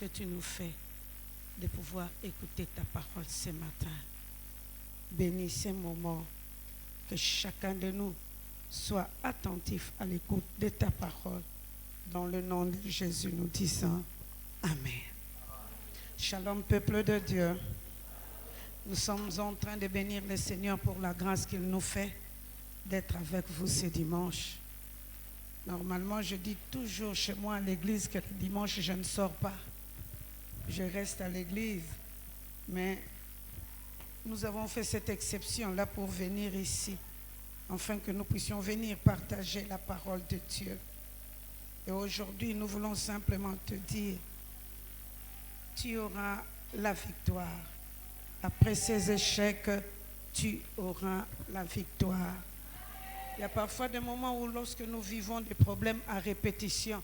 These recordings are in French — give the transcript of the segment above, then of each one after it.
que tu nous fais de pouvoir écouter ta parole ce matin. Bénis ces moments, que chacun de nous soit attentif à l'écoute de ta parole. Dans le nom de Jésus, nous disons Amen. Shalom, peuple de Dieu. Nous sommes en train de bénir le Seigneur pour la grâce qu'il nous fait d'être avec vous ce dimanche. Normalement, je dis toujours chez moi à l'église que le dimanche, je ne sors pas. Je reste à l'église. Mais nous avons fait cette exception-là pour venir ici, afin que nous puissions venir partager la parole de Dieu. Et aujourd'hui, nous voulons simplement te dire, tu auras la victoire. Après ces échecs, tu auras la victoire. Il y a parfois des moments où lorsque nous vivons des problèmes à répétition,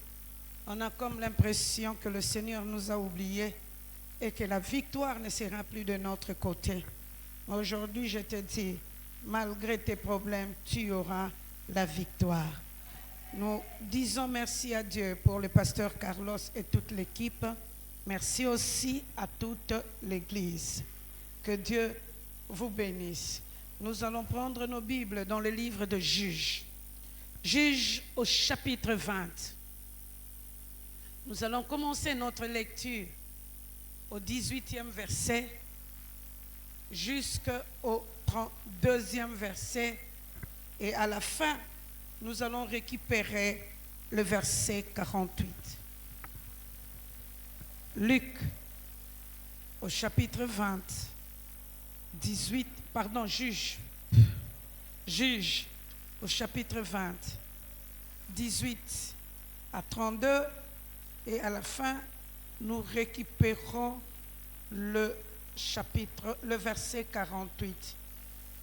on a comme l'impression que le Seigneur nous a oubliés et que la victoire ne sera plus de notre côté. Aujourd'hui, je te dis, malgré tes problèmes, tu auras la victoire. Nous disons merci à Dieu pour le pasteur Carlos et toute l'équipe. Merci aussi à toute l'Église. Que Dieu vous bénisse. Nous allons prendre nos Bibles dans le livre de Juges. Juges au chapitre 20. Nous allons commencer notre lecture au 18e verset jusqu'au 32e verset. Et à la fin, nous allons récupérer le verset 48. Luc au chapitre 20. Juge au chapitre 20, 18 à 32, et à la fin, nous récupérons le verset 48.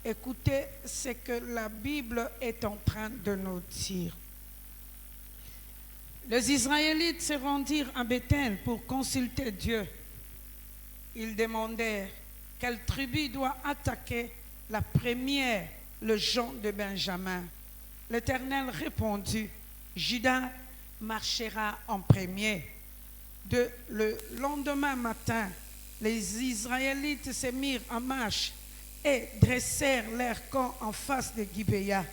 Écoutez ce que la Bible est en train de nous dire. Les Israélites se rendirent à Bethel pour consulter Dieu. Ils demandèrent: quelle tribu doit attaquer la première, le gens de Benjamin? L'Éternel répondit: Juda marchera en premier. Le lendemain matin, les Israélites se mirent en marche et dressèrent leur camp en face de Gibéa.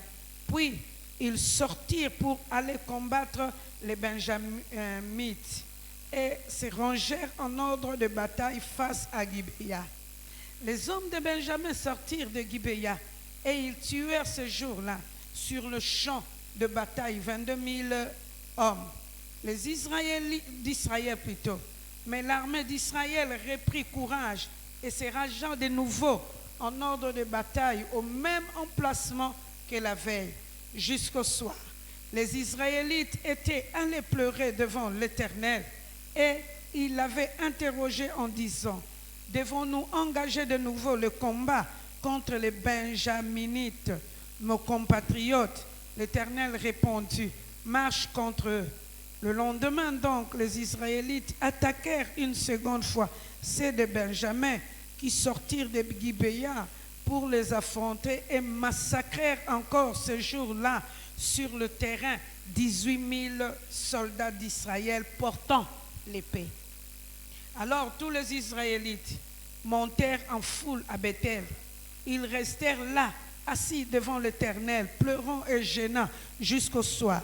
Puis ils sortirent pour aller combattre les Benjamites et se rangèrent en ordre de bataille face à Gibéa. Les hommes de Benjamin sortirent de Gibéa et ils tuèrent ce jour-là sur le champ de bataille 22 000 hommes. Les Israélites d'Israël plutôt. Mais l'armée d'Israël reprit courage et se rangea de nouveau en ordre de bataille au même emplacement que la veille, jusqu'au soir. Les Israélites étaient allés pleurer devant l'Éternel et ils l'avaient interrogé en disant: devons-nous engager de nouveau le combat contre les Benjaminites, nos compatriotes? L'Éternel répondit: marche contre eux. Le lendemain donc, les Israélites attaquèrent une seconde fois ceux de Benjamin qui sortirent de Gibéa pour les affronter et massacrèrent encore ce jour-là sur le terrain 18 000 soldats d'Israël portant l'épée. Alors tous les Israélites montèrent en foule à Bethel. Ils restèrent là, assis devant l'Éternel, pleurant et gênant jusqu'au soir.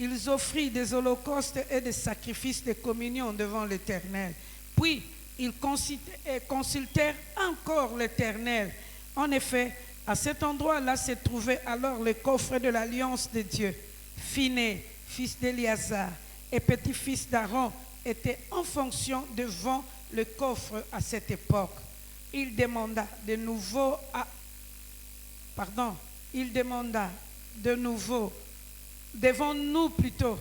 Ils offrirent des holocaustes et des sacrifices de communion devant l'Éternel. Puis ils consultèrent encore l'Éternel. En effet, à cet endroit-là se trouvait alors le coffre de l'alliance de Dieu. Phiné, fils d'Éliazar, et petit-fils d'Aaron étaient en fonction devant le coffre à cette époque. Il demanda de nouveau, devons-nous plutôt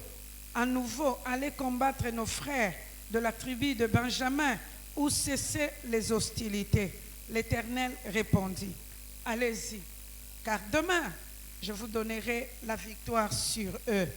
à nouveau aller combattre nos frères de la tribu de Benjamin ou cesser les hostilités? L'Éternel répondit: allez-y, car demain je vous donnerai la victoire sur eux.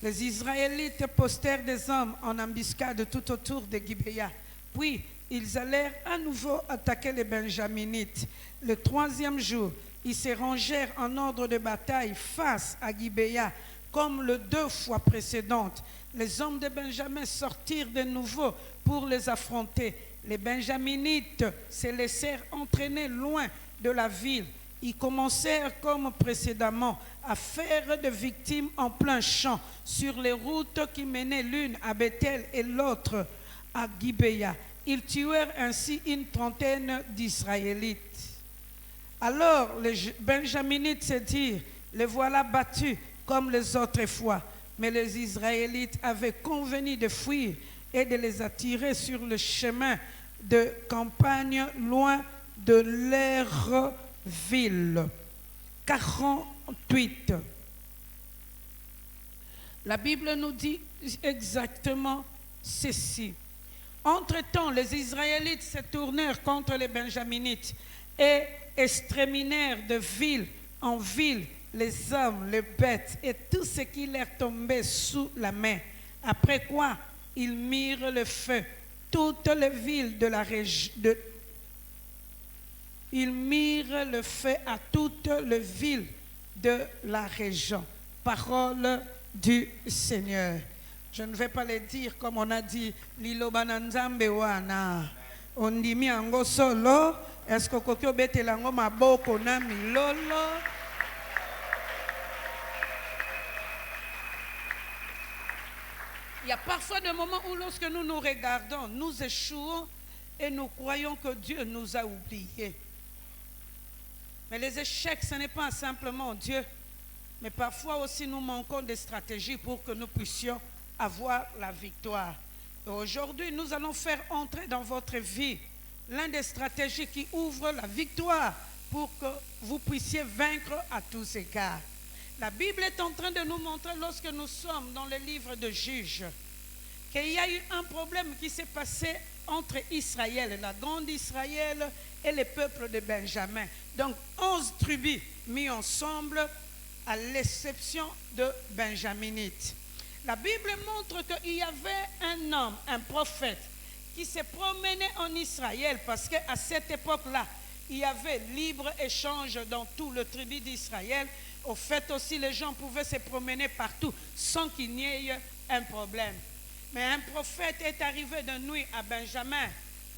Les Israélites postèrent des hommes en embuscade tout autour de Gibéa. Puis ils allèrent à nouveau attaquer les Benjaminites. Le troisième jour, ils se rangèrent en ordre de bataille face à Gibéa, comme les 2 fois précédentes. les hommes de Benjamin sortirent de nouveau pour les affronter. Les Benjaminites se laissèrent entraîner loin de la ville. Ils commencèrent comme précédemment à faire des victimes en plein champ sur les routes qui menaient l'une à Bethel et l'autre à Gibéa. Ils tuèrent ainsi une trentaine d'Israélites. Alors les Benjaminites se dirent, les voilà battus comme les autres fois. Mais les Israélites avaient convenu de fuir et de les attirer sur le chemin de campagne loin de leur ville. 48. La Bible nous dit exactement ceci. Entre-temps, les Israélites se tournèrent contre les Benjaminites et exterminèrent de ville en ville les hommes, les bêtes et tout ce qui leur tombait sous la main. Après quoi, ils mirent le feu. Toutes les villes de la région. Ils mirent le feu à toutes les villes de la région. Parole du Seigneur. Je ne vais pas le dire comme on a dit. Lilo bananzambe wana. On dit mi ango solo. Est-ce que kokyo bete lango maboko na milolo? Il y a parfois des moments où lorsque nous nous regardons, nous échouons et nous croyons que Dieu nous a oubliés. Mais les échecs, ce n'est pas simplement Dieu, mais parfois aussi nous manquons de stratégies pour que nous puissions avoir la victoire. Et aujourd'hui, nous allons faire entrer dans votre vie l'une des stratégies qui ouvre la victoire pour que vous puissiez vaincre à tous égards. La Bible est en train de nous montrer, lorsque nous sommes dans le livre de Juges, qu'il y a eu un problème qui s'est passé entre Israël, la grande Israël, et le peuple de Benjamin. Donc 11 tribus mis ensemble, à l'exception de Benjaminites. La Bible montre qu'il y avait un homme, un prophète, qui se promenait en Israël, parce qu'à cette époque-là, il y avait libre échange dans tout le tribu d'Israël. Au fait aussi, les gens pouvaient se promener partout sans qu'il n'y ait un problème. Mais un prophète est arrivé de nuit à Benjamin,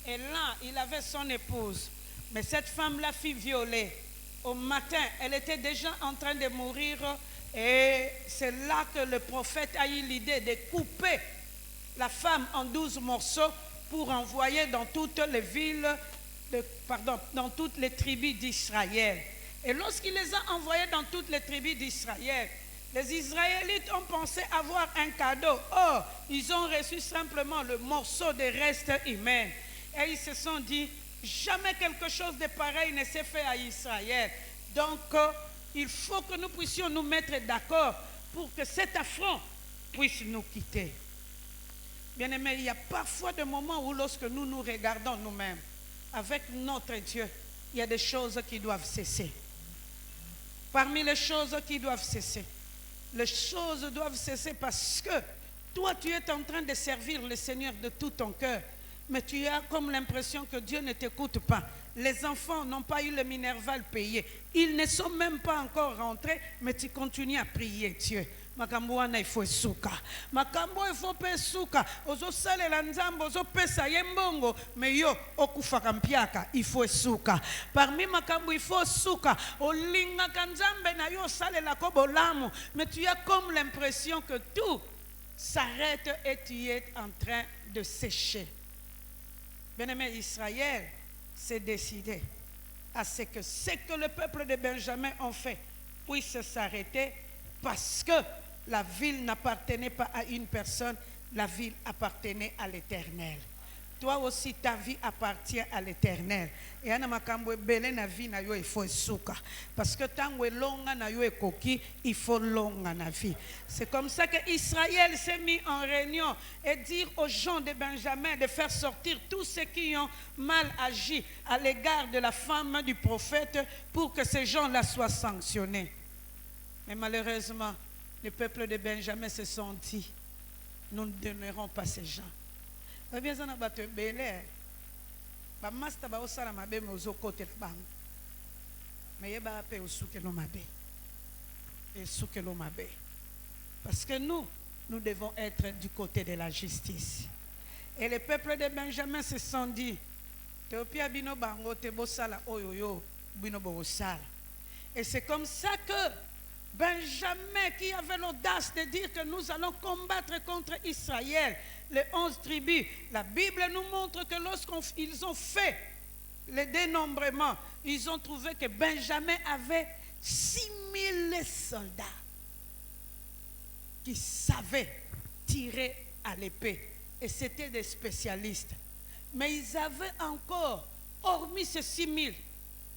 et là, il avait son épouse. Mais cette femme-là fut violée. Au matin, elle était déjà en train de mourir, et c'est là que le prophète a eu l'idée de couper la femme en 12 morceaux pour envoyer dans toutes les villes, dans toutes les tribus d'Israël. Et lorsqu'il les a envoyés dans toutes les tribus d'Israël, les Israélites ont pensé avoir un cadeau. Or, ils ont reçu simplement le morceau de restes humains. Et ils se sont dit, jamais quelque chose de pareil ne s'est fait à Israël. Donc, il faut que nous puissions nous mettre d'accord pour que cet affront puisse nous quitter. Bien-aimés, il y a parfois des moments où lorsque nous nous regardons nous-mêmes, avec notre Dieu, il y a des choses qui doivent cesser. Parmi les choses qui doivent cesser, les choses doivent cesser parce que toi, tu es en train de servir le Seigneur de tout ton cœur, mais tu as comme l'impression que Dieu ne t'écoute pas. Les enfants n'ont pas eu le minerval payé. Ils ne sont même pas encore rentrés, mais tu continues à prier Dieu. Makambo wana ifo esuka. Makambo ifo pe esuka. Ozo sale la nzambo, ozo pesa yembongo. Me yo, okufaka mpiaka, ifo esuka. Parmi makambo ifo esuka. Olinga kanzambe na yo sale la kobo lamu. Mais tu as comme l'impression que tout s'arrête et tu es en train de sécher. Bien-aimé, Israël s'est décidé à ce que le peuple de Benjamin ont fait puisse s'arrêter parce que la ville n'appartenait pas à une personne, la ville appartenait à l'Éternel. Toi aussi, ta vie appartient à l'Éternel. Et ana makambo belé na vie na yo il faut souka parce que tango longa na yo ekoki il faut longa na vie. C'est comme ça que Israël s'est mis en réunion et dire aux gens de Benjamin de faire sortir tous ceux qui ont mal agi à l'égard de la femme du prophète pour que ces gens-là soient sanctionnés. Mais malheureusement, le peuple de Benjamin se sont dit, nous ne donnerons pas ces gens. Mais bien sûr, bamasta ba osala mabe me ozokote la bango mais yeba pe osukelo mabe et sukelo mabe parce que nous nous devons être du côté de la justice. Et le peuple de Benjamin se sont dit, et c'est comme ça que Benjamin, qui avait l'audace de dire que nous allons combattre contre Israël, les 11 tribus, la Bible nous montre que lorsqu'ils ont fait le dénombrement, ils ont trouvé que Benjamin avait 6000 soldats qui savaient tirer à l'épée. Et c'était des spécialistes. Mais ils avaient encore, hormis ces 6000,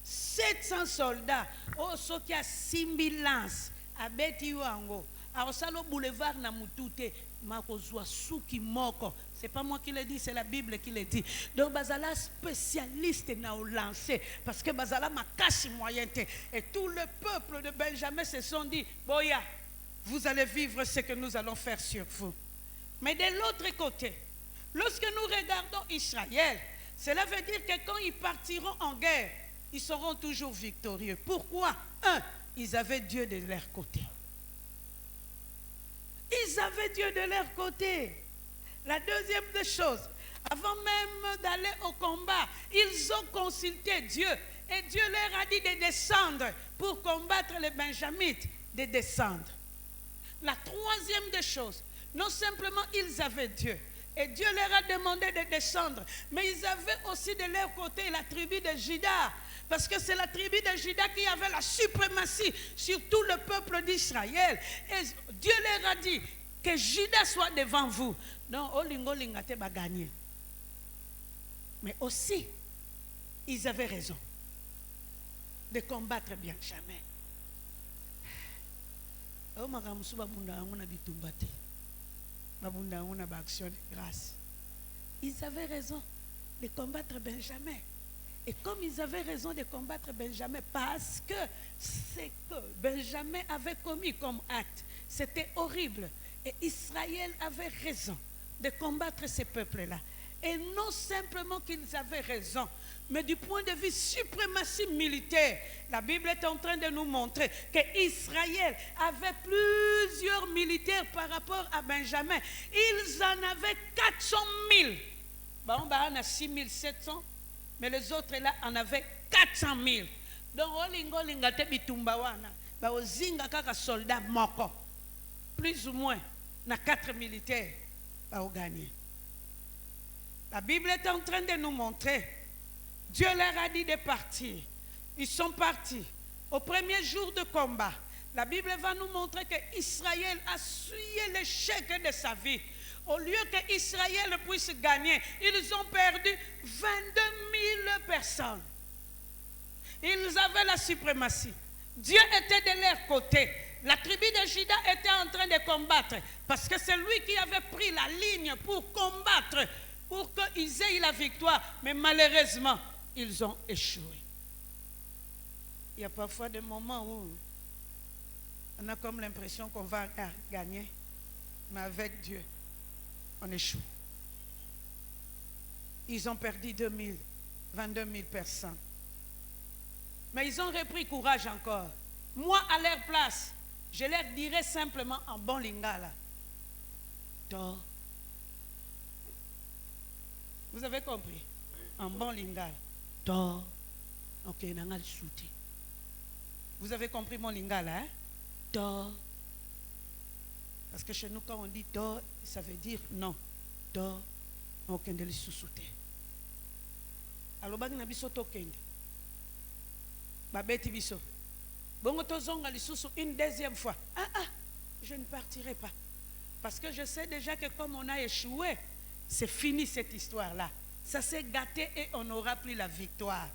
700 soldats. Oh, ceux qui a 6000 lances. À Betiwango. À Osalo Boulevard Namutute. Makozwa Souki Moko. C'est pas moi qui le dis, c'est la Bible qui le dit. Donc, Bazala spécialiste n'a lancé. Parce que Bazala m'a caché moyenté. Et tout le peuple de Benjamin se sont dit, Boya, vous allez vivre ce que nous allons faire sur vous. Mais de l'autre côté, lorsque nous regardons Israël, cela veut dire que quand ils partiront en guerre, ils seront toujours victorieux. Pourquoi? Un, ils avaient Dieu de leur côté. Ils avaient Dieu de leur côté. La deuxième des choses, avant même d'aller au combat, ils ont consulté Dieu. Et Dieu leur a dit de descendre pour combattre les Benjamites, de descendre. La troisième des choses, non simplement ils avaient Dieu, et Dieu leur a demandé de descendre, mais ils avaient aussi de leur côté la tribu de Juda, parce que c'est la tribu de Juda qui avait la suprématie sur tout le peuple d'Israël. Et Dieu leur a dit que Juda soit devant vous. Donc, Olingo Lingate va gagner. Mais aussi, ils avaient raison de combattre Benjamin. Ils avaient raison de combattre Benjamin. Et comme ils avaient raison de combattre Benjamin, parce que ce que Benjamin avait commis comme acte, c'était horrible. Et Israël avait raison de combattre ces peuples-là. Et non simplement qu'ils avaient raison, mais du point de vue suprématie militaire, la Bible est en train de nous montrer qu'Israël avait plusieurs militaires par rapport à Benjamin. Ils en avaient 400 000. Bon, on a 6 700, mais les autres là en avaient 400 000. Donc, soldats moko, plus ou moins, na 4 militaires à gagner. La Bible est en train de nous montrer. Dieu leur a dit de partir. Ils sont partis. Au premier jour de combat, la Bible va nous montrer qu'Israël a essuyé l'échec de sa vie. Au lieu qu'Israël puisse gagner, ils ont perdu 22 000 personnes. Ils avaient la suprématie. Dieu était de leur côté. La tribu de Juda était en train de combattre parce que c'est lui qui avait pris la ligne pour combattre, pour qu'ils aient la victoire. Mais malheureusement, ils ont échoué. Il y a parfois des moments où on a comme l'impression qu'on va gagner, mais avec Dieu, on échoue. Ils ont perdu 22 000 personnes. Mais ils ont repris courage encore. Moi, à leur place, je leur dirais simplement en bon lingala. Vous avez compris? En bon lingala. Ok, nangal souti. Vous avez compris mon lingala, hein? Parce que chez nous, quand on dit to, ça veut dire non. Ok, on dit sous-souté. Alors, bag na biso to kende. Babeti biso. Bongo tozonga lisusu une deuxième fois. Je ne partirai pas. Parce que je sais déjà que comme on a échoué, c'est fini cette histoire-là. Ça s'est gâté et on n'aura plus la victoire.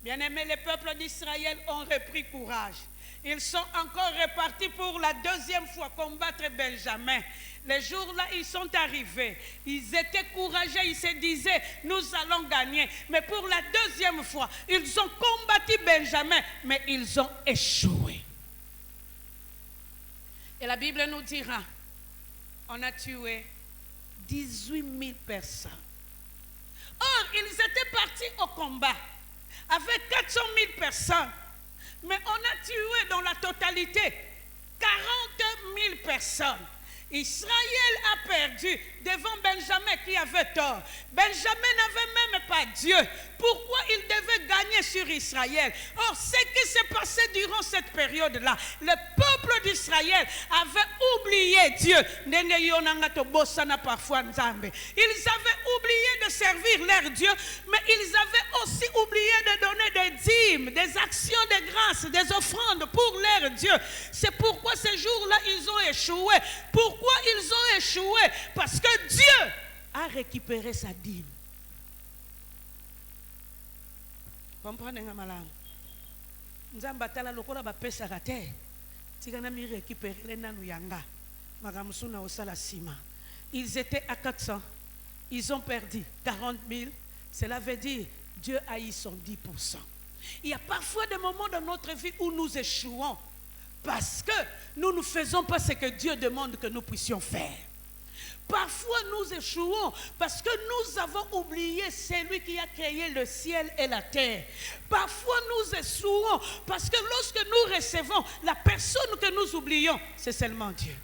Bien-aimés, les peuples d'Israël ont repris courage. Ils sont encore repartis pour la deuxième fois combattre Benjamin. Les jours-là, ils sont arrivés. Ils étaient courageux, ils se disaient, nous allons gagner. Mais pour la deuxième fois, ils ont combattu Benjamin, mais ils ont échoué. Et la Bible nous dira, on a tué 18 000 personnes. Or, ils étaient partis au combat avec 400 000 personnes. Mais on a tué dans la totalité 40 000 personnes. Israël a perdu devant Benjamin qui avait tort. Benjamin n'avait même pas Dieu. Pourquoi il devait gagner sur Israël? Or, ce qui s'est passé durant cette période-là, le peuple d'Israël avait oublié Dieu. Ils avaient oublié de servir leur Dieu, mais ils avaient aussi oublié de donner des dîmes, des actions de grâce, des offrandes pour leur Dieu. C'est pourquoi ces jours-là, ils ont échoué. Pourquoi ils ont échoué? Parce que Dieu a récupéré sa dîme. Comprenez-vous, madame? Nzamba tala lokola ba pesa kate. Tigana mi récupérer les nanu yanga. Magamsuna osala sima. Ils étaient à 400. Ils ont perdu 40 000. Cela veut dire Dieu a eu son 10%. Il y a parfois des moments dans notre vie où nous échouons parce que nous ne faisons pas ce que Dieu demande que nous puissions faire. Parfois nous échouons parce que nous avons oublié celui qui a créé le ciel et la terre. Parfois nous échouons parce que lorsque nous recevons la personne que nous oublions, c'est seulement Dieu.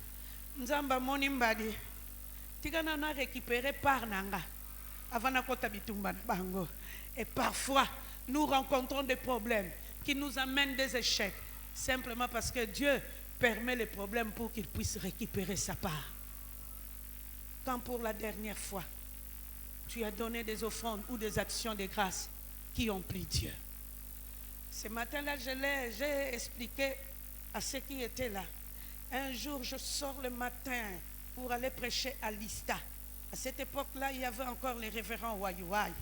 Nzamba monimbadi tigana na récupéré par nanga avant na kota bitumba na bango. Et parfois nous rencontrons des problèmes qui nous amènent des échecs simplement parce que Dieu permet les problèmes pour qu'il puisse récupérer sa part. Quand pour la dernière fois, tu as donné des offrandes ou des actions de grâce qui ont plu Dieu. Ce matin-là, j'ai expliqué à ceux qui étaient là. Un jour, je sors le matin pour aller prêcher à Lista. À cette époque-là, il y avait encore les révérends Wayouay.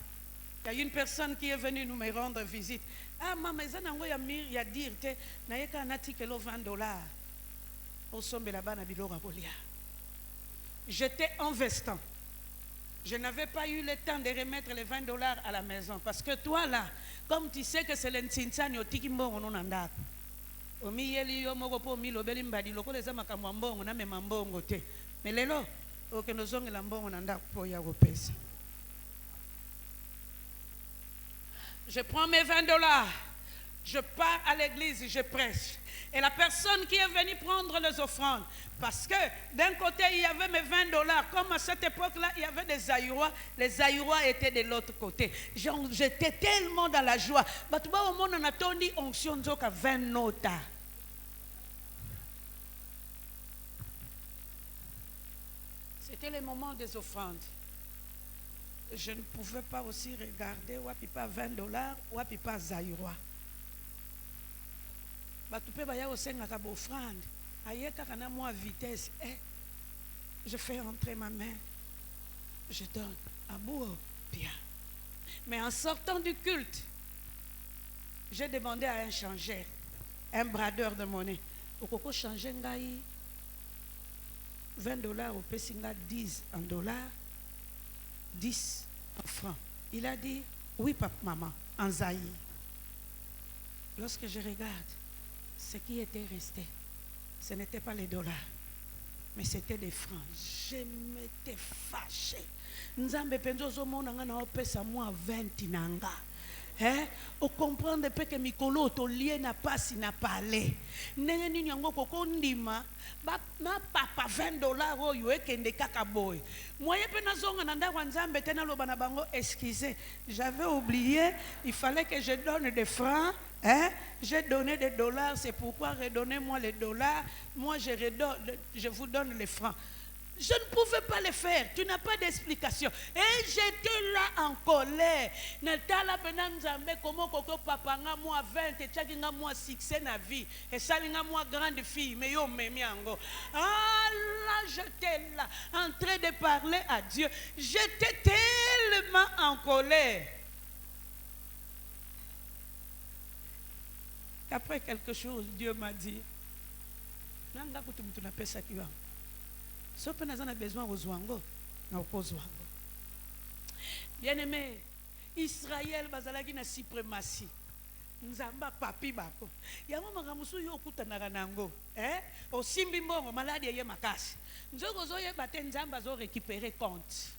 Il y a une personne qui est venue nous me rendre visite. Ah, maman, il y a dire, il y a un article $20. Au sommet là-bas, j'étais en vestant. Je n'avais pas eu le temps de remettre les $20 à la maison. Parce que toi là, comme tu sais que c'est l'Intinsani au Tikimbongo non andako. Au miyeli yo moko po milo beli mbadi loko leza makamwa mbongo na mema mbongo te. Mais lelo, oke nozonge la mbongo na ndako po ya kopesa. Je prends mes $20. Je pars à l'église, je prêche. Et la personne qui est venue prendre les offrandes, parce que d'un côté il y avait mes $20, comme à cette époque-là il y avait des Aïrois, les Aïrois étaient de l'autre côté. J'étais tellement dans la joie. C'était le moment des offrandes. Je ne pouvais pas aussi regarder wapipa $20, wapipa Aïrois. Batupe baya osengaka bofrande ayeka kana moi vitesse je fais entrer ma main, je donne à bout bien. Mais en sortant du culte, j'ai demandé à un changeur, un bradeur de monnaie, okoko changer ngai $20 au pesinga 10 en dollars, 10 en francs. Il a dit oui papa maman en zaïre. Lorsque je regarde ce qui était resté, ce n'était pas les $, mais c'était des francs. Je m'étais fâché. Nzambe penzo zo mona nga na opesa moi 20 nanga. O comprendre pe que mikolo to lié na pasi na parler. Ndenge nini yango koko ndima ba na papa $20 oyo ekende kaka boy. Moye pe nazonga na ndako nzambe tena loba na bango excusez, j'avais oublié, il fallait que je donne des francs. J'ai donné des $, c'est pourquoi redonnez-moi les $, moi je vous donne les francs. Je ne pouvais pas le faire, tu n'as pas d'explication. Et j'étais là en colère. Natala benanzambe comment koko papa nga moi 20 et tchaki nga moi succès na vie et sali nga moi grande fille mais yo memi ango. Ah là j'étais là en train de parler à Dieu. J'étais tellement en colère. Après quelque chose, Dieu m'a dit, nanga kutumtu na pesa kiwa. So pe nazana besoin ozwango na okozwango. Bien-aimé, Israël bazalaki na suprématie. Nzamba papi bako. Yango makamusu yo kutanaka nango, osimbi mbongo maladi ye makasi. Nzoko zo ye bate nzamba zo récupérer compte.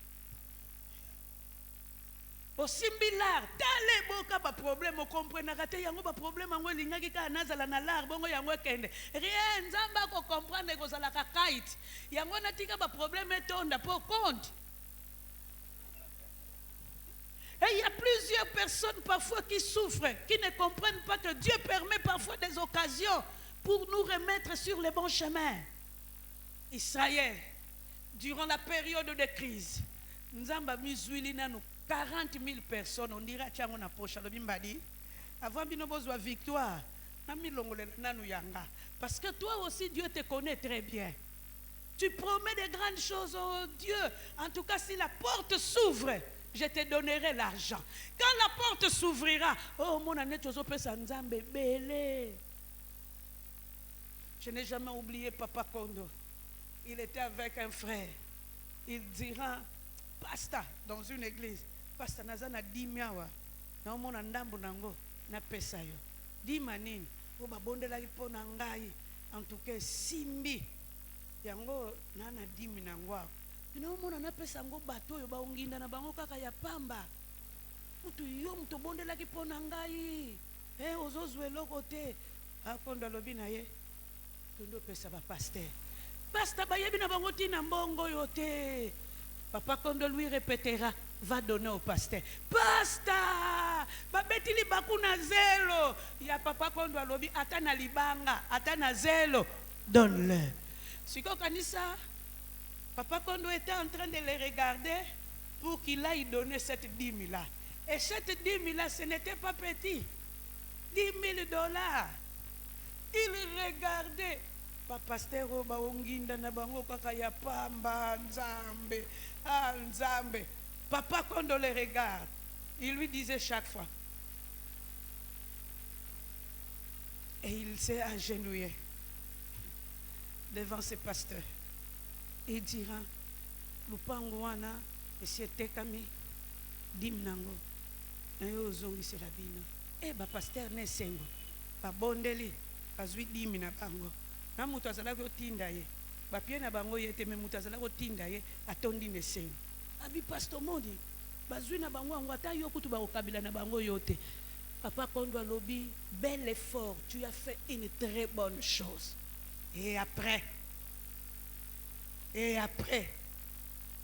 osimbi lar tale boka ba problème okomprenaka te yango ba problème yango elingaki kaka nazala na lar bongo yango ekende rien nzambe akokomprendre ekozalaka kite yango natika ba problème etonda po compte. Et il y a plusieurs personnes parfois qui souffrent, qui ne comprennent pas que Dieu permet parfois des occasions pour nous remettre sur le bon chemin. Israël, durant la période de crise, nous avons mis 40 000 personnes, on dirait que nous avons poché avant de nous avoir victoire. Parce que toi aussi, Dieu te connaît très bien. Tu promets de grandes choses, oh Dieu. En tout cas, si la porte s'ouvre, je te donnerai l'argent. Quand la porte s'ouvrira, oh mon année, je n'ai jamais oublié Papa Kondo. Il était avec un frère. Il dira, pasteur, dans une église, pasteur Nazana dit miawa, na mon andambo nango na pesa yo. Di manini, o babondela ipo nangai, en tout cas simbi. Yango nana di minangwa. Na mona na pesa ngo bato yo baonginda na bango kaka ya pamba. Mutu yo muto bondela ki pona ngai. Ozozwe loko te. Akondo lobi na ye. Tondo pesa ba pasteur. Pasteur ba yebi na bango tina mbongo yo te. Papa Kondo lui répétera, va donner au pasteur. Pasteur, ba betili bakuna zelo. Ya Papa Kondo lobi atana libanga, atana zelo, donne-le. Siko kanisa Papa Kondo était en train de les regarder pour qu'il aille donner cette 10 000 là. Et cette 10 000 là, ce n'était pas petit. 10 000 dollars. Il regardait. Papa Stero baonginda na bango kaka ya pamba nzambe. Ah nzambe. Papa Kondo les regarde. Il lui disait chaque fois. Et il s'est agenouillé devant ses pasteurs. Il dira, lupango wana esiete kami dimnango na yo zongi selabino e ba pasteur ne sengo ba bondeli bazwi dimi na bango na mutu azala ko tinda ye ba pie na bango yete me mutu azala ko tinda ye atondi ne sengo abi pasteur modi bazwi na bango ngwata yo kutu ba okabila na bango yote. Papa Kondo alobi, bel effort, tu as fait une très bonne chose. Et après,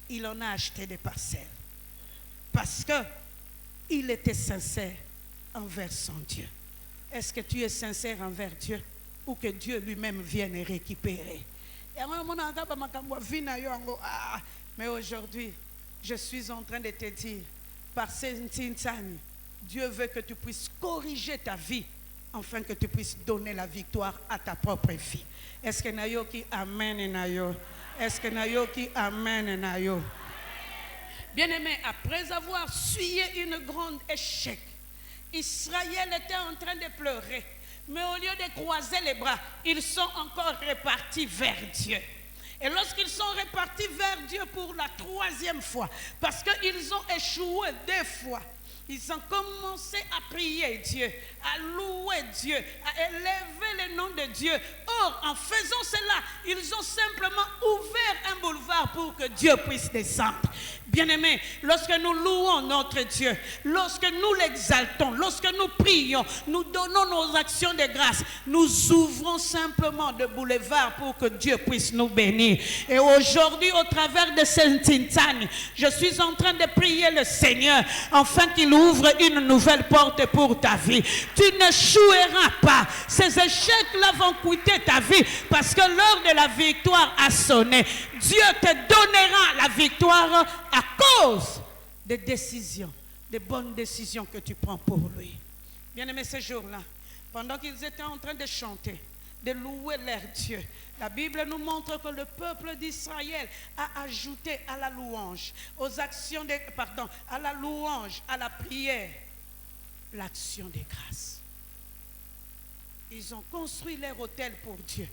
il en a acheté des parcelles. Parce que il était sincère envers son Dieu. Est-ce que tu es sincère envers Dieu ou que Dieu lui-même vienne récupérer? Mais aujourd'hui, je suis en train de te dire, par Saint-Tintani, Dieu veut que tu puisses corriger ta vie afin que tu puisses donner la victoire à ta propre vie. Est-ce que nayo qui amen nayo? Est-ce que nayo qui amen nayo? Bien-aimé, après avoir essuyé une grande échec, Israël était en train de pleurer. Mais au lieu de croiser les bras, ils sont encore repartis vers Dieu. Et lorsqu'ils sont repartis vers Dieu pour la 3e fois, parce qu'ils ont échoué 2 fois, ils ont commencé à prier Dieu, à louer Dieu, à élever le nom de Dieu. Or, en faisant cela, ils ont simplement ouvert un boulevard pour que Dieu puisse descendre. Bien-aimés, lorsque nous louons notre Dieu, lorsque nous l'exaltons, lorsque nous prions, nous donnons nos actions de grâce, nous ouvrons simplement de boulevard pour que Dieu puisse nous bénir. Et aujourd'hui, au travers de Saint-Tintani, je suis en train de prier le Seigneur afin qu'il ouvre une nouvelle porte pour ta vie. Tu n'échoueras pas. Ces échecs-là vont coûter ta vie parce que l'heure de la victoire a sonné. Dieu te donnera la victoire à cause des décisions, des bonnes décisions que tu prends pour lui. Bien-aimés, ce jour-là, pendant qu'ils étaient en train de chanter, de louer leur Dieu, la Bible nous montre que le peuple d'Israël a ajouté à la louange, aux actions de, pardon, à la louange, à la prière, l'action de grâce. Ils ont construit leur autel pour Dieu,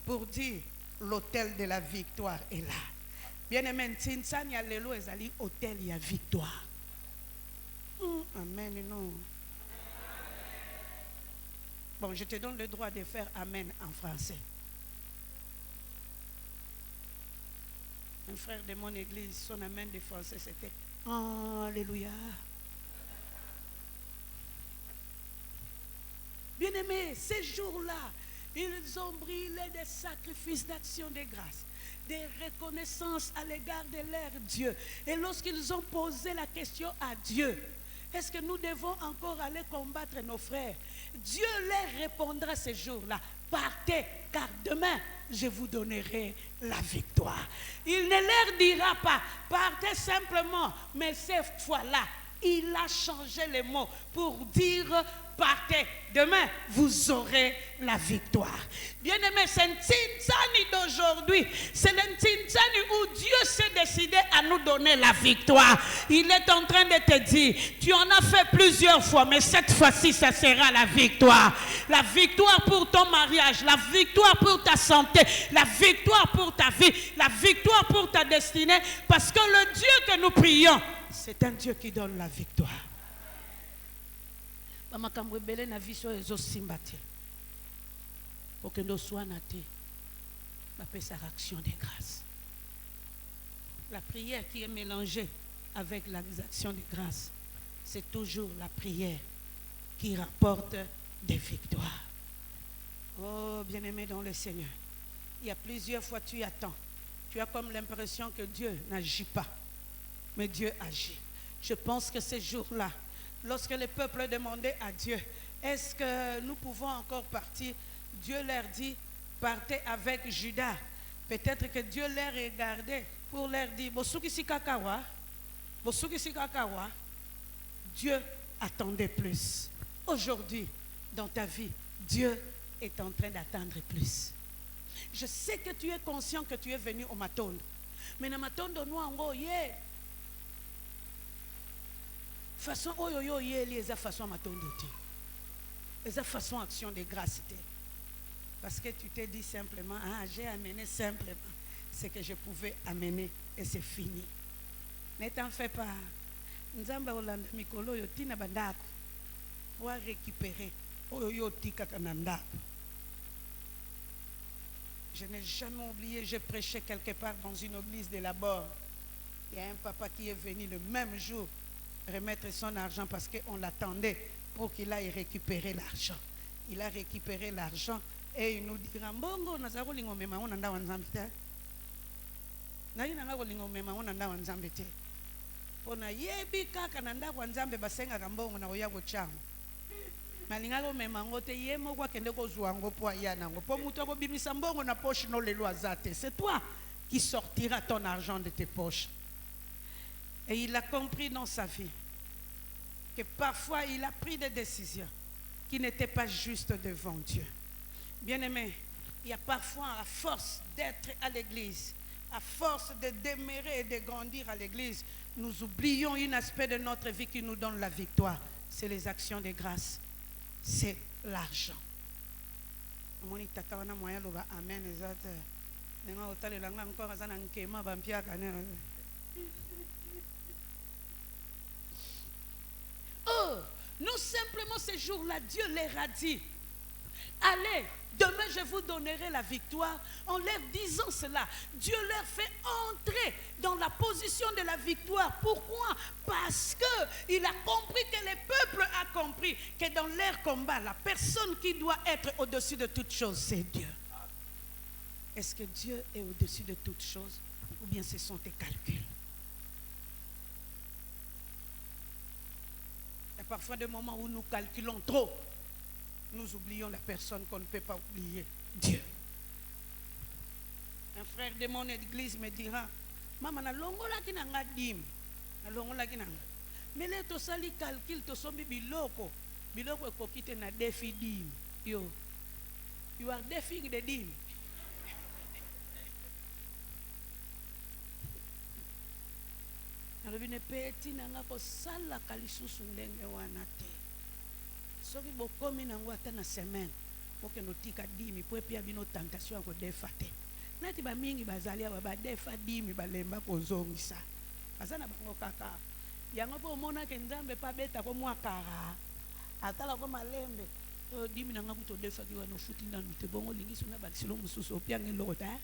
pour dire l'autel de la victoire est là. Bien-aimé, Tinsani allélo ezali autel ya victoire. Amen, non. Bon, je te donne le droit de faire amen en français. Un frère de mon église, son amen de français, c'était Alléluia. Bien-aimés, ces jours-là, ils ont brûlé des sacrifices d'action de grâce, des reconnaissances à l'égard de leur Dieu. Et lorsqu'ils ont posé la question à Dieu, est-ce que nous devons encore aller combattre nos frères? Dieu leur répondra ces jours-là, partez, car demain, je vous donnerai la victoire. Il ne leur dira pas, partez simplement, mais cette fois-là, il a changé les mots pour dire, partez, demain, vous aurez la victoire. Bien-aimé, c'est un Tinzani d'aujourd'hui. C'est un Tinzani où Dieu s'est décidé à nous donner la victoire. Il est en train de te dire, tu en as fait plusieurs fois, mais cette fois-ci, ça sera la victoire. La victoire pour ton mariage, la victoire pour ta santé, la victoire pour ta vie, la victoire pour ta destinée. Parce que le Dieu que nous prions, c'est un Dieu qui donne la victoire. Makambo ebele na viso ezosimba te. Pour que nous soyons natés, sa action de grâce. La prière qui est mélangée avec l'action de grâce, c'est toujours la prière qui rapporte des victoires. Oh, bien-aimé dans le Seigneur, il y a plusieurs fois tu attends. Tu as comme l'impression que Dieu n'agit pas. Mais Dieu agit. Je pense que ces jours-là, lorsque le peuple demandait à Dieu, est-ce que nous pouvons encore partir? Dieu leur dit, partez avec Judas. Peut-être que Dieu leur regardait pour leur dire, Dieu attendait plus. Aujourd'hui, dans ta vie, Dieu est en train d'attendre plus. Je sais que tu es conscient que tu es venu au Matondo. Mais na Matondo nous en yeah. Façon oyo ye les façon Matondo te. Les façon action de grâce te. Parce que tu t'es dit simplement, ah, j'ai amené simplement ce que je pouvais amener et c'est fini. Ne t'en fais pas. Nzamba olanda mikolo yo tina bandako. Wa récupérer oyo tika kanandako. Je n'ai jamais oublié, j'ai prêché quelque part dans une église de la Borne. Il y a un papa qui est venu le même jour remettre son argent parce qu'on l'attendait pour qu'il aille récupérer l'argent. Il a récupéré l'argent et il nous dira, Mbongo, nazaro lingo mema on anda wanzambite. Nayi nanga lingo mema on anda wanzambite. Pona yebi kaka nanda wanzambe basenga kambongo na oya gochamo. Malingalo mema ngote yemo kwa kende ko zuango po ayana ngo po muto ko bimisa mbongo na poche no lelo azate. C'est toi qui sortira ton argent de tes poches. Et il a compris dans sa vie que parfois il a pris des décisions qui n'étaient pas justes devant Dieu. Bien-aimé, il y a parfois, à force d'être à l'église, à force de demeurer et de grandir à l'église, nous oublions un aspect de notre vie qui nous donne la victoire. C'est les actions de grâce. C'est l'argent. Amen. Oh, non simplement ces jours-là, Dieu leur a dit, allez, demain je vous donnerai la victoire. En leur disant cela, Dieu leur fait entrer dans la position de la victoire. Pourquoi? Parce qu'il a compris que le peuple a compris que dans leur combat, la personne qui doit être au-dessus de toutes choses, c'est Dieu. Est-ce que Dieu est au-dessus de toutes choses ou bien ce sont tes calculs? Il y a parfois des moments où nous calculons trop. Nous oublions la personne qu'on ne peut pas oublier, Dieu. Un frère de mon église me dira, Maman, na longola ki na ngadim, na longola ki na. Mais là to sali calcul to sombi biloko ko kite na defi dim. You are defing the dim. Alobine peti na ngako sala kalisusu ndenge wana te. Soki bokomi nango ata na semaine oke notika dimi po epia bino tentation ko defa te. Nati ba mingi bazali aba ba defa dimi balemba kozongisa. Azana bango kaka. Yango po mona ke Nzambe pa beta ko mwakara. Atala ko malembe. O dimi nanga kuto defa ki wana futi ndanu te bongo lingiso na bakisilo mususu opia ngelota.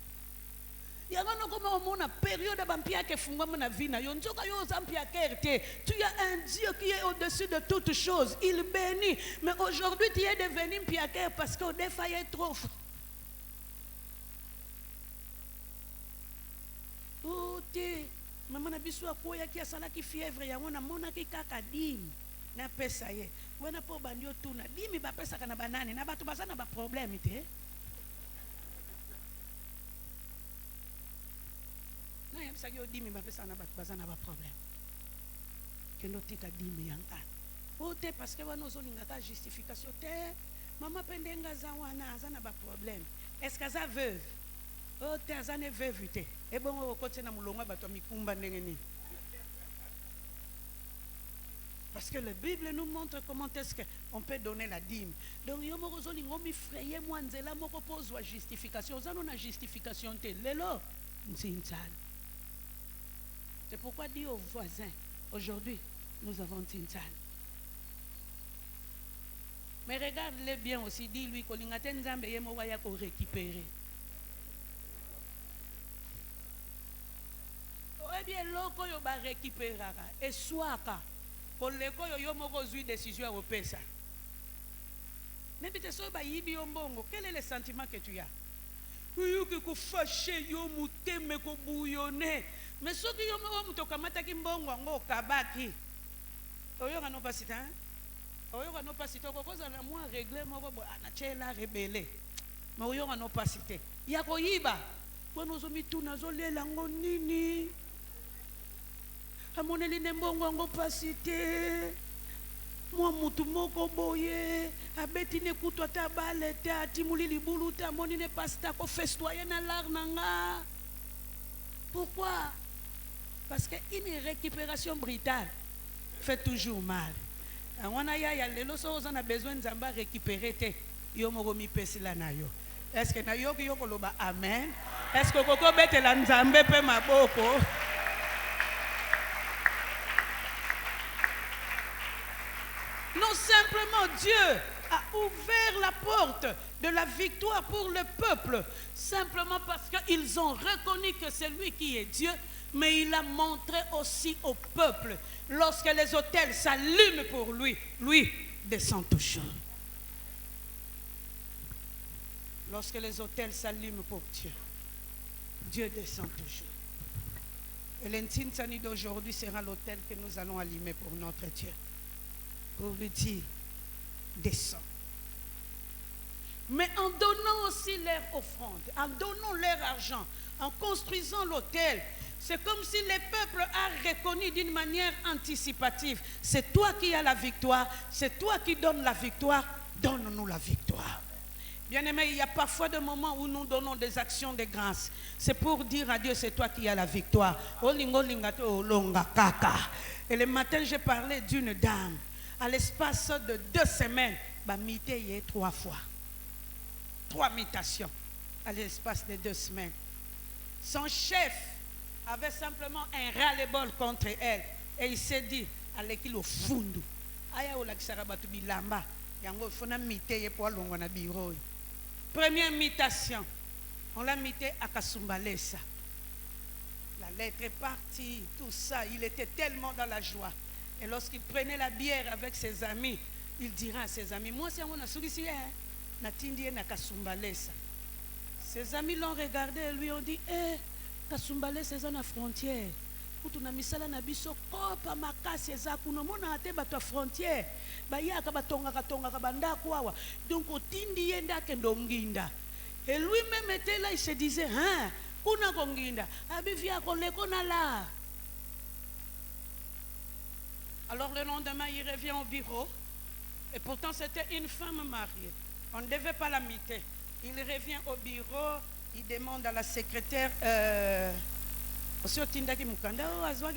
yango comme on période bampiake fungwa na vie na yo nzoka yo zampiake te. Tu as un Dieu qui est au-dessus de toutes choses. Il bénit. Mais aujourd'hui tu es devenu mpiake parce que défaillait trop. Oh te maman na biso akoya ki asala ki fièvre yango na mona ki kaka dim na pesa ye. Wana po bandio tuna dimi ba pesa kana banane na bato bazana ba problème te. Na yamsa yo dimi ba pesa na bato bazana ba problème. Kendo tika dimi yanka. O te parce que wana ozolinga ka justification te. Mama pendenga za wana azana ba problème. Est-ce que ça veuve? O te azane veuve te. E bon o kote na mulonga bato mikumba ndenge ni. Parce que la Bible nous montre comment est-ce qu'on peut donner la dîme. Donc, il y a des frayés, moi, je pose la justification. Ça, on a justification. C'est pourquoi dit aux voisins, aujourd'hui, nous avons Tintal. Mais regarde-les bien aussi, dis-lui qu'on a récupérer. Eh bien, l'eau, il va récupérer. Et soit, pour les gens qui ont pris décision européenne. Mais tu sais, quel est le sentiment que tu as? Tu es fâché, tu es bouillonné. Mais ceux qui ont pris kamata kimbongo ngo kabaki. Oyo kano pasita. Oyo kano pasita ko koza na moi régler moko na chela rebelle. Mais oyo kano pasite. Ya ko yiba. Kono zo mituna zo lela ngo nini? Amoneli nembongo ngo pasite. Moi mutu moko boye abeti ne kutwa ta balete atimuli libulu ta moni ne pasta ko festoyer na larnanga. Pourquoi? Parce qu'une récupération brutale fait toujours mal. On a a besoin de récupérer te yo moko mi pesi la na yo. Est-ce que na yo ki yo koloba amen? Est-ce que koko bete la nzambe pe maboko? Non, simplement Dieu a ouvert la porte de la victoire pour le peuple, simplement parce qu'ils ont reconnu que c'est lui qui est Dieu, mais il a montré aussi au peuple, lorsque les autels s'allument pour lui, lui descend toujours. Lorsque les autels s'allument pour Dieu, Dieu descend toujours. Et l'Intinsani d'aujourd'hui sera l'autel que nous allons allumer pour notre Dieu. Pour lui dire, descends. Mais en donnant aussi leur offrande, en donnant leur argent, en construisant l'autel, c'est comme si le peuple a reconnu d'une manière anticipative. C'est toi qui as la victoire, c'est toi qui donnes la victoire, donne-nous la victoire. Bien-aimés, il y a parfois des moments où nous donnons des actions de grâce. C'est pour dire à Dieu, c'est toi qui as la victoire. Et le matin, j'ai parlé d'une dame. À l'espace de 2 semaines, mité y est 3 fois. 3 mutations à l'espace de 2 semaines. Son chef avait simplement un ras-le-bol contre elle. Et il s'est dit, allez-qu'il au fond. Première mutation, on l'a mité à Kasumbalesa. La lettre est partie, tout ça, il était tellement dans la joie. Et lorsqu'il prenait la bière avec ses amis, il dira à ses amis, moi c'est un souricier, na tindie na Kasumbalesa. Ses amis l'ont regardé et lui ont dit, Kasumbalesa c'est une frontière. Kutu na misala na biso kopa makasi eza kuno mona ate bato frontière. Ba yaka batonga ka banda kwawa. Donc otindi yenda kendo nginda. Et lui-même était là, il se disait, hein, kuna konginda, abivia koleko na la. Alors le lendemain, il revient au bureau. Et pourtant, c'était une femme mariée. On ne devait pas la miter. Il revient au bureau. Il demande à la secrétaire,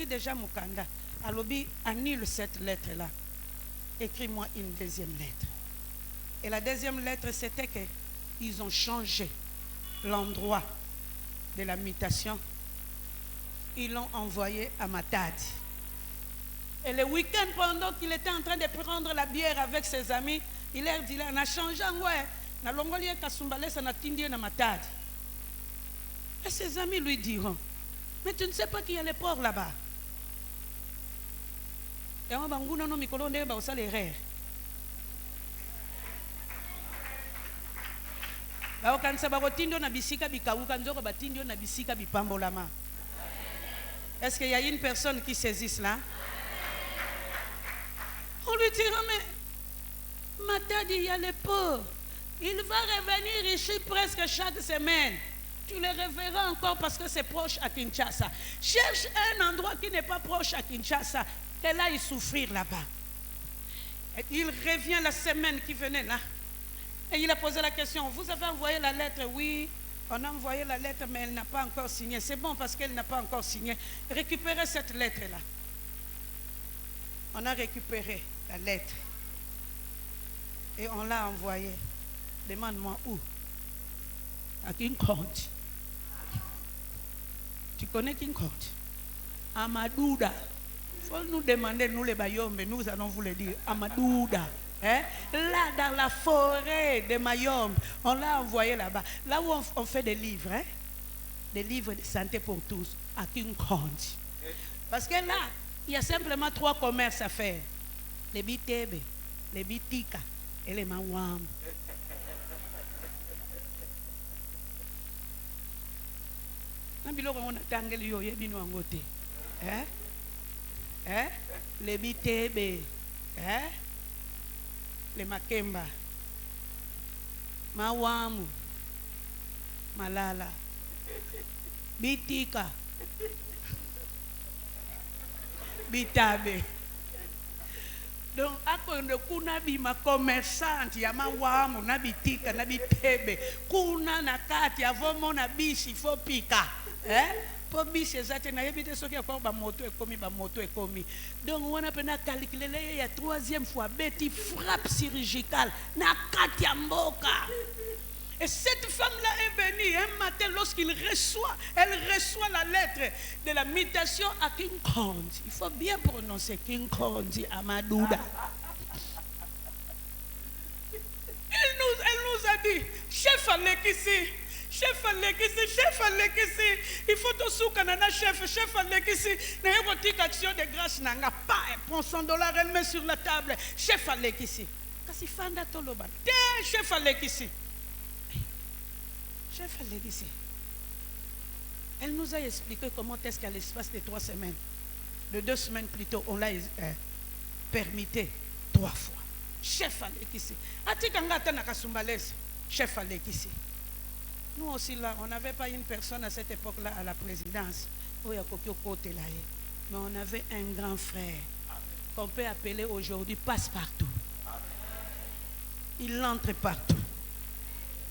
déjà Mukanda. Alobi, annule cette lettre-là. Écris-moi une deuxième lettre. Et la deuxième lettre, c'était qu'ils ont changé l'endroit de la mutation. Ils l'ont envoyé à Matadi. Et le week-end, pendant qu'il était en train de prendre la bière avec ses amis, il leur dit, on a changé, ouais, na longolie Kasumbalesa na tindie na Matadi. Et ses amis lui diront, mais tu ne sais pas qu'il y a les porcs là-bas. Et on va nous mikolo ndenge ba osala erreur. Ba okanisa ba kotindo na bisika bikawuka nzoko batindo na bisika bipambolama. Est-ce qu'il y a une personne qui saisit cela? On lui dira, mais Mata dit, il y a les pauvres. Il va revenir ici presque chaque semaine. Tu le reverras encore parce que c'est proche à Kinshasa. Cherche un endroit qui n'est pas proche à Kinshasa. Qu'elle aille souffrir là-bas. Il revient la semaine qui venait là. Et il a posé la question, vous avez envoyé la lettre? Oui. On a envoyé la lettre, mais elle n'a pas encore signé. C'est bon parce qu'elle n'a pas encore signé. Récupérez cette lettre-là. On a récupéré la lettre. Et on l'a envoyée. Demande-moi où? À King County. Tu connais King County? À Madouda. Il faut nous demander, nous les Bayombe, nous allons vous le dire. À Madouda. Hein? Là, dans la forêt de Mayombe, on l'a envoyé là-bas. Là où on fait des livres, hein? Des livres de santé pour tous, à King County. Parce que là, il y a simplement 3 commerces à faire. Les Bitebe, les Bitika et les Mawam. Les Bitebe, les Makemba, Mawamu, Malala, Bitika, Bitabe. Donc, à quoi ne kuna bima commerçante ya Mawamu na Bitika na Bitebe, kuna na kati avomo na bishi fo pika, pour bishi ezate na yebite soki ya kwa ba moto ekomi. Donc on a pena calculer il y a 3e fois beti frappe chirurgicale na kati ya mboka. Et cette femme-là est venue un matin lorsqu'elle reçoit la lettre de la mutation à King County. Il faut bien prononcer King County à Madouda. Elle nous a dit, chef Alekisi, il faut tout soukanana chef Alekisi, n'a pas de action de grâce, n'a pas prend $100, elle met sur la table, chef Alekisi. Kasi fanda toloba, chef Alekisi. Chef Alekisi. Elle nous a expliqué comment est-ce qu'à l'espace de 3 semaines, de 2 semaines plus tôt, on l'a permité 3 fois. Chef Alekisi. Atikangata nakasumbalese. Chef Alekisi. Nous aussi là, on n'avait pas une personne à cette époque-là à la présidence. Mais on avait un grand frère qu'on peut appeler aujourd'hui passe-partout. Il entre partout.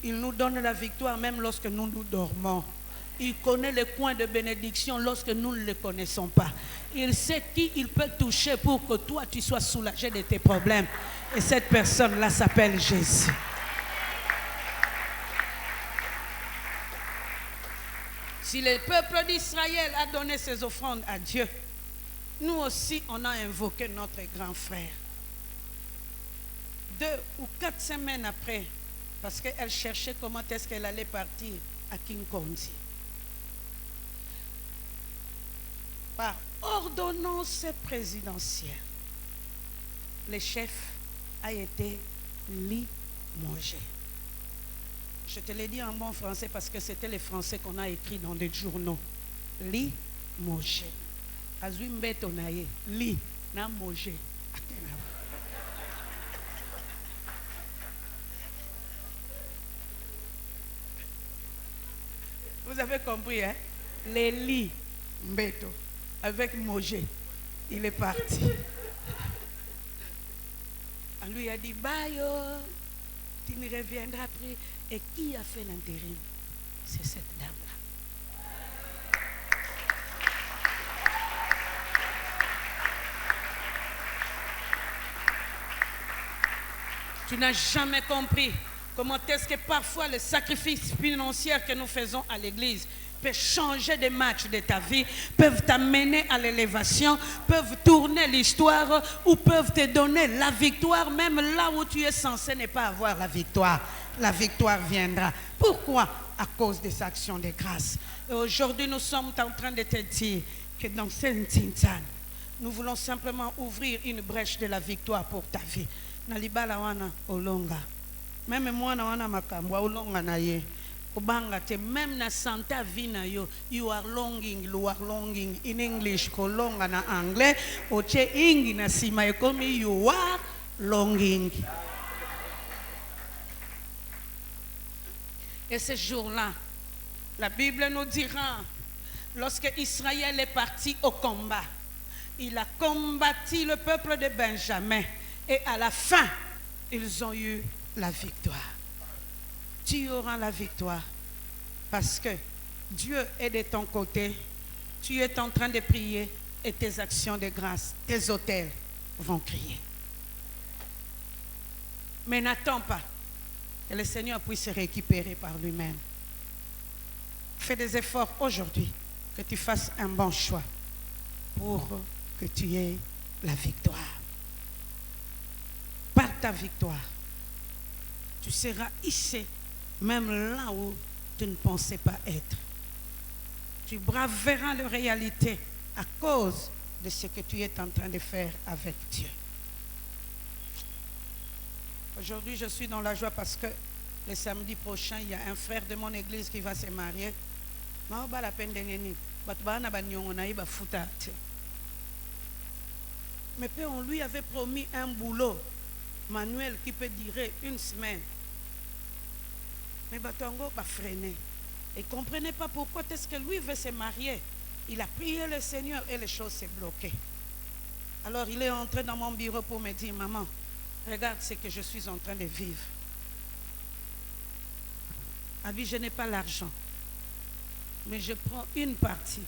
Il nous donne la victoire même lorsque nous dormons. Il connaît les coins de bénédiction lorsque nous ne les connaissons pas. Il sait qui il peut toucher pour que toi tu sois soulagé de tes problèmes. Et cette personne-là s'appelle Jésus. Si le peuple d'Israël a donné ses offrandes à Dieu, nous aussi on a invoqué notre grand frère. 2 ou 4 semaines après, parce qu'elle cherchait comment est-ce qu'elle allait partir à King County. Par ordonnance présidentielle, le chef a été limogé. Je te l'ai dit en bon français parce que c'était les français qu'on a écrit dans les journaux. Limogé. Azwimbeto naye. Li na mogé. Vous avez compris, hein? Les lits, Mbeto, avec Mogé, il est parti. On lui a dit, Bayo, tu ne reviendras plus. Et qui a fait l'intérim? C'est cette dame-là. Tu n'as jamais compris comment est-ce que parfois les sacrifices financiers que nous faisons à l'église peuvent changer des matchs de ta vie, peuvent t'amener à l'élévation, peuvent tourner l'histoire ou peuvent te donner la victoire, même là où tu es censé ne pas avoir la victoire. La victoire viendra. Pourquoi? à cause des actions de grâce. Et aujourd'hui, nous sommes en train de te dire que dans cette Tintan, nous voulons simplement ouvrir une brèche de la victoire pour ta vie. Nalibala wana olonga. Même moi na wana makambwa olonga na ye. Obanga te même na santa vie na yo, you are longing in English, kolonga na anglais, oche ingi na sima ekomi you are longing. Et ce jour-là, la Bible nous dira, lorsque Israël est parti au combat, il a combattu le peuple de Benjamin et à la fin, ils ont eu la victoire. Tu auras la victoire parce que Dieu est de ton côté. Tu es en train de prier et tes actions de grâce, tes autels vont crier. Mais n'attends pas que le Seigneur puisse se récupérer par lui-même. Fais des efforts aujourd'hui, que tu fasses un bon choix pour que tu aies la victoire. Par ta victoire, tu seras hissé même là où tu ne pensais pas être. Tu braveras la réalité à cause de ce que tu es en train de faire avec Dieu. Aujourd'hui, je suis dans la joie parce que le samedi prochain, il y a un frère de mon église qui va se marier. Mais puis on lui avait promis un boulot manuel qui peut durer 1 semaine. Mais Batongo va freiner. Et ne comprenait pas pourquoi est-ce que lui veut se marier. Il a prié le Seigneur et les choses s'est bloquées. Alors il est entré dans mon bureau pour me dire, maman, regarde ce que je suis en train de vivre. Abi, je n'ai pas l'argent. Mais je prends une partie.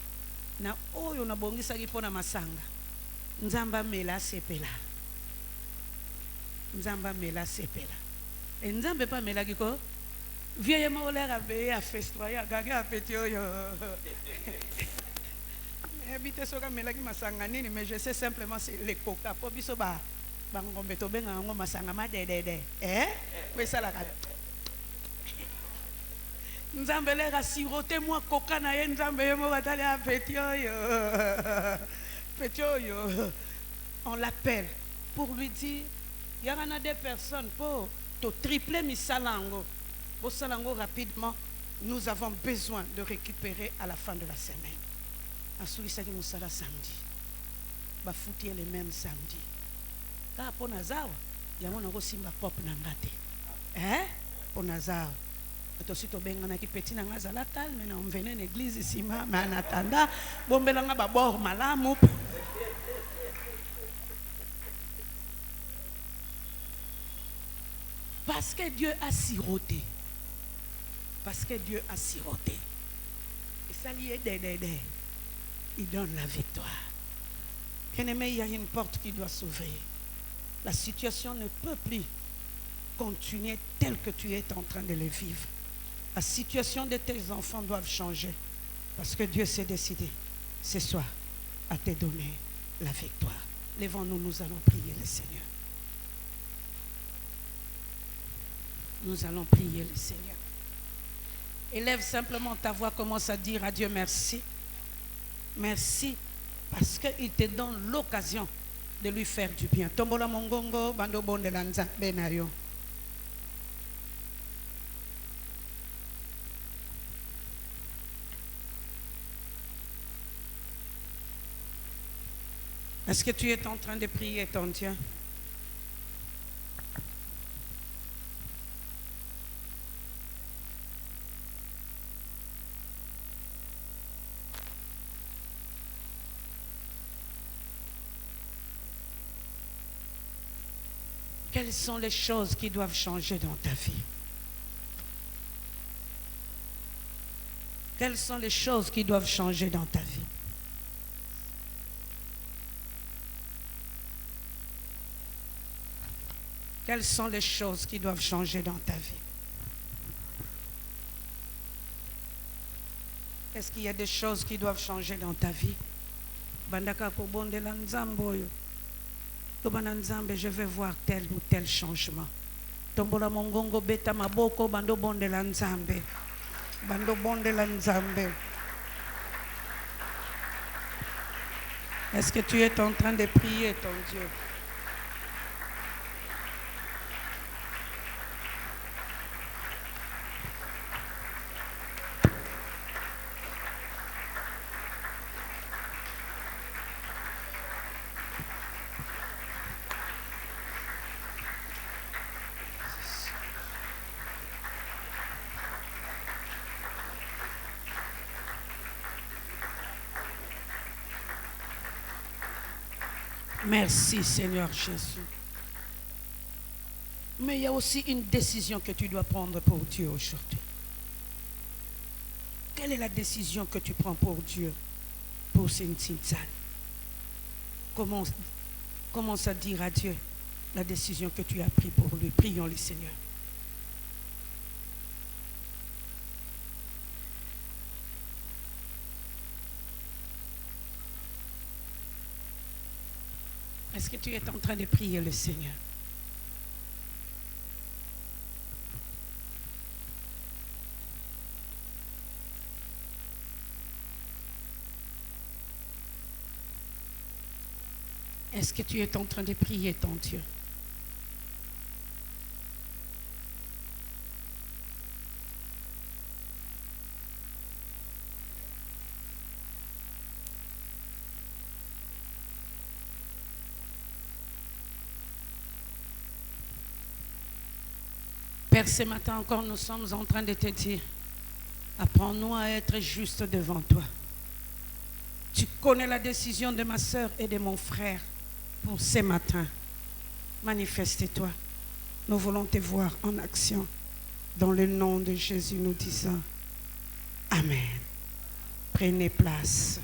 Na oyo na bongisa pona masanga. Nzamba mela sepela. Nzamba mela sepela. Et nzamba pas mela kiko. Vieille molère a veillé à festoyer, à gagner à petit oyo. Habite soka mela ki masanga nini, mais je sais simplement c'est les coca. Po biso ba bangombe to benga ngo masanga ma de. Mais ça la Nzambe lera siroté moi coca na ye nzambe yemo batale a petit oyo. Petit oyo. On l'appelle pour lui dire il y en a des personnes pour te tripler misalango. Pour salango rapidement, nous avons besoin de récupérer à la fin de la semaine. Ensuite, c'est que nous sommes samedi. Bah foutir les mêmes samedi. Car pour Nazar, il y a un simba pop nangate. Pour Nazar. Et aussi to benga ki petit nanga zala calme na on venait l'église ici mais en attendant bombelanga ba bord malamu. Parce que Dieu a siroté. Parce que Dieu a siroté. Et ça lui est d'aider. Il donne la victoire. Bien-aimé, il y a une porte qui doit s'ouvrir. La situation ne peut plus continuer telle que tu es en train de le vivre. La situation de tes enfants doit changer. Parce que Dieu s'est décidé ce soir à te donner la victoire. Lèvons-nous, nous allons prier le Seigneur. Nous allons prier le Seigneur. Élève simplement ta voix, commence à dire à Dieu merci. Merci parce qu'il te donne l'occasion de lui faire du bien. Tombola mongongo, bando bonde lanza benayo. Est-ce que tu es en train de prier ton Dieu? Quelles sont les choses qui doivent changer dans ta vie? Quelles sont les choses qui doivent changer dans ta vie? Quelles sont les choses qui doivent changer dans ta vie? Est-ce qu'il y a des choses qui doivent changer dans ta vie? Bandaka ko bonde la nzamboyo. Je vais voir tel ou tel changement. Tombola mongongo beta maboko bando bonde la nzambe. Bando bondela nzambe. Est-ce que tu es en train de prier ton Dieu? Merci Seigneur Jésus. Mais il y a aussi une décision que tu dois prendre pour Dieu aujourd'hui. Quelle est la décision que tu prends pour Dieu, pour Saint-Tizane? Commence à dire à Dieu la décision que tu as prise pour lui. Prions le Seigneur. Est-ce que tu es en train de prier le Seigneur? Est-ce que tu es en train de prier ton Dieu? Père, ce matin encore, nous sommes en train de te dire, apprends-nous à être justes devant toi. Tu connais la décision de ma soeur et de mon frère pour ce matin. Manifeste-toi. Nous voulons te voir en action. Dans le nom de Jésus, nous disons Amen. Prenez place.